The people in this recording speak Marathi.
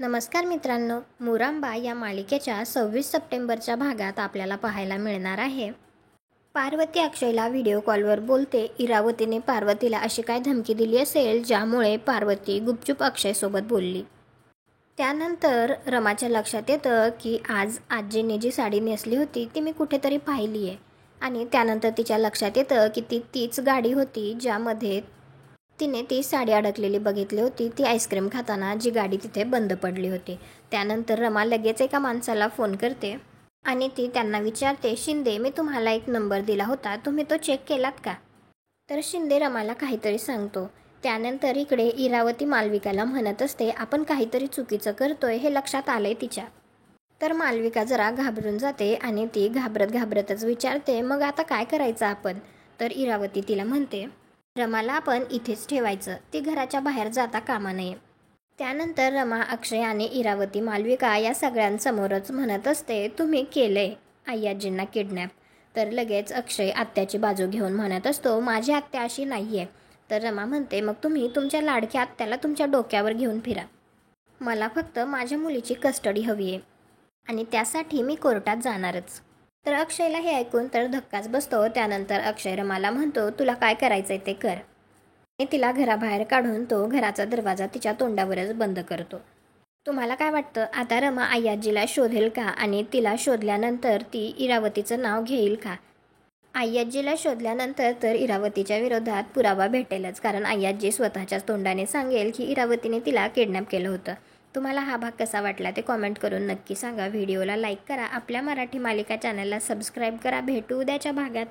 नमस्कार मित्रांनो, मुरांबा या मालिकेच्या 26 सप्टेंबरच्या भागात आपल्याला पाहायला मिळणार आहे. पार्वती अक्षयला व्हिडिओ कॉलवर बोलते. इरावतीने पार्वतीला अशी काय धमकी दिली असेल ज्यामुळे पार्वती गुपचूप अक्षयसोबत बोलली. त्यानंतर रमाच्या लक्षात येतं की आज आजीने जी साडी नेसली होती ती मी कुठेतरी पाहिली आहे. आणि त्यानंतर तिच्या लक्षात येतं की ती तीच गाडी होती ज्यामध्ये तिने ती साडी अडकलेली बघितली होती. ती आईस्क्रीम खाताना जी गाडी तिथे बंद पडली होती. त्यानंतर रमा लगेच एका माणसाला फोन करते आणि ती त्यांना विचारते, शिंदे, मी तुम्हाला एक नंबर दिला होता, तुम्ही तो चेक केलात का? तर शिंदे रमाला काहीतरी सांगतो. त्यानंतर इकडे इरावती मालविकाला म्हणत असते, आपण काहीतरी चुकीचं करतोय हे लक्षात आलंय तिच्या. तर मालविका जरा घाबरून जाते आणि ती घाबरतच विचारते, मग आता काय करायचं आपण? तर इरावती तिला म्हणते, रमाला आपण इथेच ठेवायचं, ती घराच्या बाहेर जाता कामा नये. त्यानंतर रमा, अक्षय आणि इरावती मालविका या सगळ्यांसमोरच म्हणत असते, तुम्ही केलंय आय्याजींना किडनॅप. तर लगेच अक्षय आत्याची बाजू घेऊन म्हणत असतो, माझी आत्या अशी नाही आहे. तर रमा म्हणते, मग तुम्ही तुमच्या लाडक्या आत्याला तुमच्या डोक्यावर घेऊन फिरा. मला फक्त माझ्या मुलीची कस्टडी हवी आहे आणि त्यासाठी मी कोर्टात जाणारच. तर अक्षयला हे ऐकून तर धक्काच बसतो. त्यानंतर अक्षय रमाला म्हणतो, तुला काय करायचंय ते कर. आणि तिला घराबाहेर काढून तो घराचा दरवाजा तिच्या तोंडावरच बंद करतो. तुम्हाला काय वाटतं, आता रमा आय्याजीला शोधेल का आणि तिला शोधल्यानंतर ती इरावतीचं नाव घेईल का? आय्याजीला शोधल्यानंतर तर इरावतीच्या विरोधात पुरावा भेटेलच, कारण आय्याजी स्वतःच्याच तोंडाने सांगेल की इरावतीने तिला किडनॅप केलं होतं. तुम्हाला हा भाग कसा वाटला ते कॉमेंट करून नक्की सांगा. व्हिडिओला लाईक करा, आपल्या मराठी मालिका चॅनलला सबस्क्राईब करा. भेटू उद्याच्या भागात.